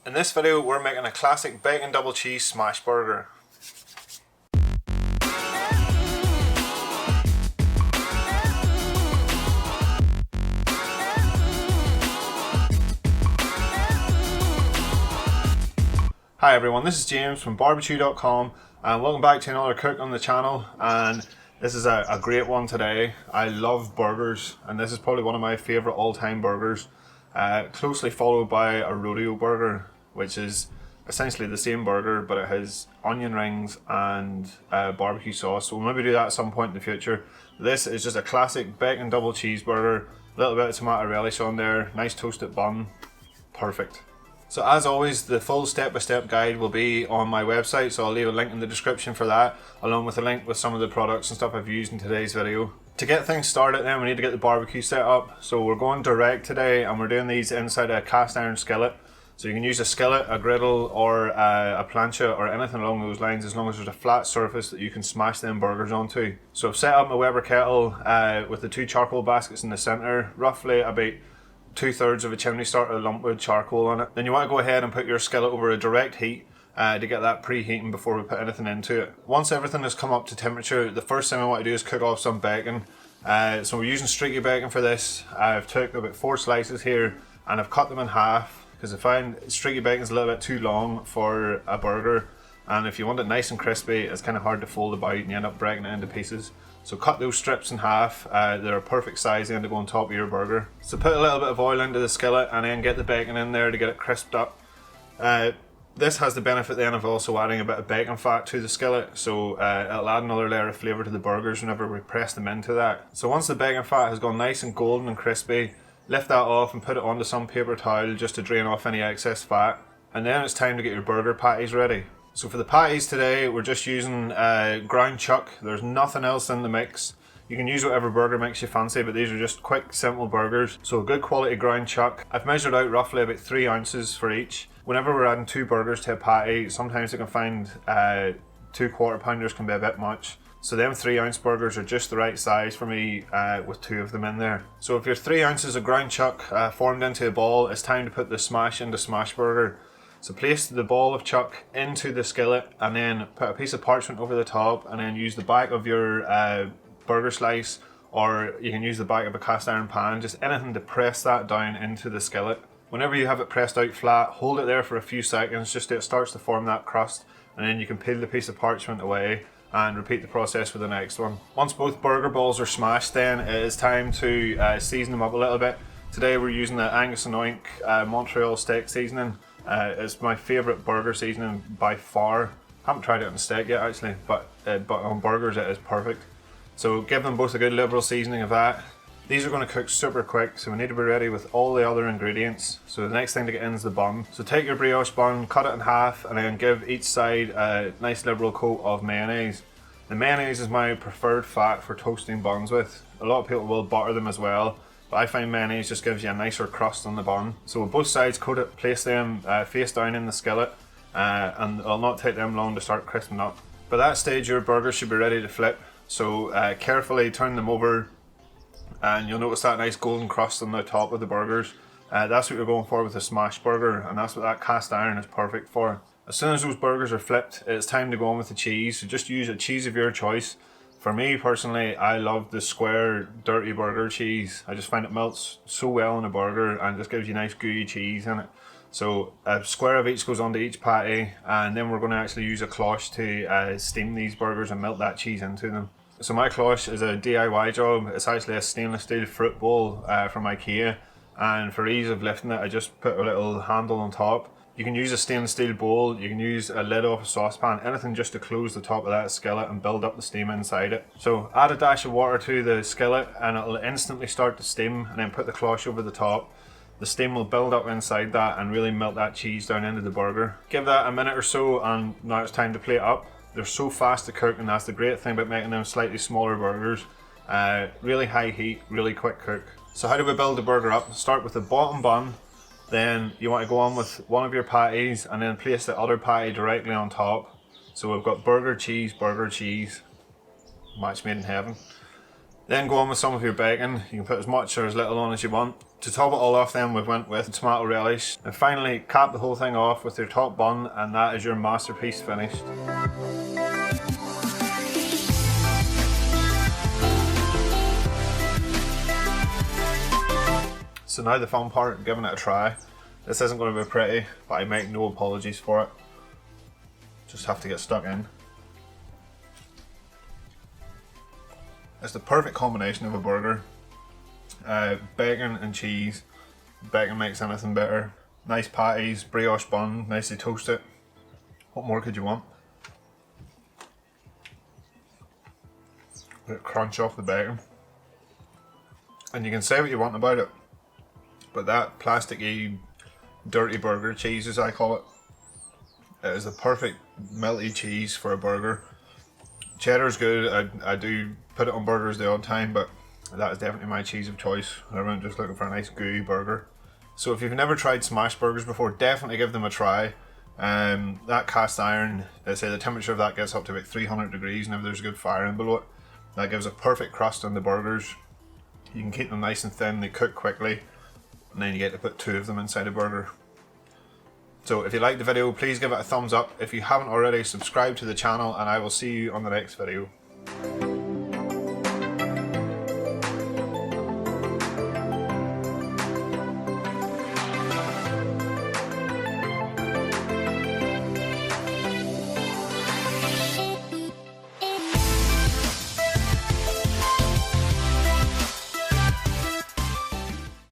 In this video we're making a classic bacon double cheese smash burger. Hi everyone, this is James from Barbechoo.com and welcome back to another cook on the channel, and this is a great one today. I love burgers and this is probably one of my favourite all-time burgers, closely followed by a rodeo burger, which is essentially the same burger but it has onion rings and barbecue sauce, so we'll maybe do that at some point in the future. This is just a classic bacon double cheeseburger, a little bit of tomato relish on there, nice toasted bun, perfect. So as always, the full step-by-step guide will be on my website, so I'll leave a link in the description for that, along with a link with some of the products and stuff I've used in today's video. To get things started then, we need to get the barbecue set up. So we're going direct today and we're doing these inside a cast iron skillet. So you can use a skillet, a griddle, or a plancha, or anything along those lines, as long as there's a flat surface that you can smash them burgers onto. So I've set up my Weber kettle with the two charcoal baskets in the centre, roughly about 2/3 of a chimney starter lumpwood charcoal on it. Then you want to go ahead and put your skillet over a direct heat to get that preheating before we put anything into it. Once everything has come up to temperature, the first thing I want to do is cook off some bacon. So we're using streaky bacon for this. I've took about 4 slices here and I've cut them in half, because I find streaky bacon is a little bit too long for a burger, and if you want it nice and crispy, it's kind of hard to fold about and you end up breaking it into pieces. So cut those strips in half. They're a perfect size then to go on top of your burger. So put a little bit of oil into the skillet and then get the bacon in there to get it crisped up. This has the benefit then of also adding a bit of bacon fat to the skillet, so it'll add another layer of flavour to the burgers whenever we press them into that. So once the bacon fat has gone nice and golden and crispy, lift that off and put it onto some paper towel just to drain off any excess fat. And then it's time to get your burger patties ready. So for the patties today, we're just using ground chuck. There's nothing else in the mix. You can use whatever burger mix you fancy, but these are just quick, simple burgers. So good quality ground chuck. I've measured out roughly about 3 ounces for each. Whenever we're adding 2 burgers to a patty, sometimes you can find 2 quarter-pounders can be a bit much. So them 3-ounce burgers are just the right size for me with 2 of them in there. So if your 3 ounces of ground chuck formed into a ball, it's time to put the smash into smash burger. So place the ball of chuck into the skillet and then put a piece of parchment over the top, and then use the back of your burger slice, or you can use the back of a cast iron pan, just anything to press that down into the skillet. Whenever you have it pressed out flat, hold it there for a few seconds just so it starts to form that crust, and then you can peel the piece of parchment away and repeat the process for the next one. Once both burger balls are smashed, then it is time to season them up a little bit. Today we're using the Angus and Oink Montreal steak seasoning. It's my favourite burger seasoning by far. Haven't tried it on steak yet actually, but on burgers it is perfect. So give them both a good liberal seasoning of that. These are going to cook super quick, so we need to be ready with all the other ingredients. So the next thing to get in is the bun. So take your brioche bun, cut it in half, and then give each side a nice liberal coat of mayonnaise. The mayonnaise is my preferred fat for toasting buns with. A lot of people will butter them as well, but I find mayonnaise just gives you a nicer crust on the bun. So with both sides coated, place them face down in the skillet, and it'll not take them long to start crisping up. By that stage your burgers should be ready to flip, so carefully turn them over and you'll notice that nice golden crust on the top of the burgers. That's what you're going for with a smash burger, and that's what that cast iron is perfect for. As soon as those burgers are flipped, it's time to go on with the cheese, so just use a cheese of your choice. For me personally, I love the square dirty burger cheese. I just find it melts so well in a burger and just gives you nice gooey cheese in it. So a square of each goes onto each patty, and then we're going to actually use a cloche to steam these burgers and melt that cheese into them. So my cloche is a DIY job. It's actually a stainless steel fruit bowl from IKEA, and for ease of lifting it I just put a little handle on top. You can use a stainless steel bowl, you can use a lid off a saucepan, anything just to close the top of that skillet and build up the steam inside it. So add a dash of water to the skillet and it'll instantly start to steam, and then put the cloche over the top. The steam will build up inside that and really melt that cheese down into the burger. Give that a minute or so and now it's time to plate up. They're so fast to cook, and that's the great thing about making them slightly smaller burgers. Really high heat, really quick cook. So how do we build the burger up? Start with the bottom bun. Then you want to go on with one of your patties and then place the other patty directly on top. So we've got burger cheese, match made in heaven. Then go on with some of your bacon. You can put as much or as little on as you want. To top it all off then we went with tomato relish. And finally cap the whole thing off with your top bun, and that is your masterpiece finished. So now the fun part, giving it a try. This isn't going to be pretty, but I make no apologies for it. Just have to get stuck in. It's the perfect combination of a burger. Bacon and cheese. Bacon makes anything better. Nice patties, brioche bun, nicely toasted. What more could you want? Bit of crunch off the bacon. And you can say what you want about it, but that plasticky, dirty burger cheese, as I call it, it is the perfect melty cheese for a burger. Cheddar's good. I do put it on burgers the odd time, but that is definitely my cheese of choice. Everyone's just looking for a nice gooey burger. So if you've never tried smash burgers before, definitely give them a try. That cast iron, they say the temperature of that gets up to about 300 degrees, and if there's a good fire in below it, that gives a perfect crust on the burgers. You can keep them nice and thin, they cook quickly, and then you get to put 2 of them inside a burger. So if you liked the video, please give it a thumbs up. If you haven't already, subscribe to the channel, and I will see you on the next video.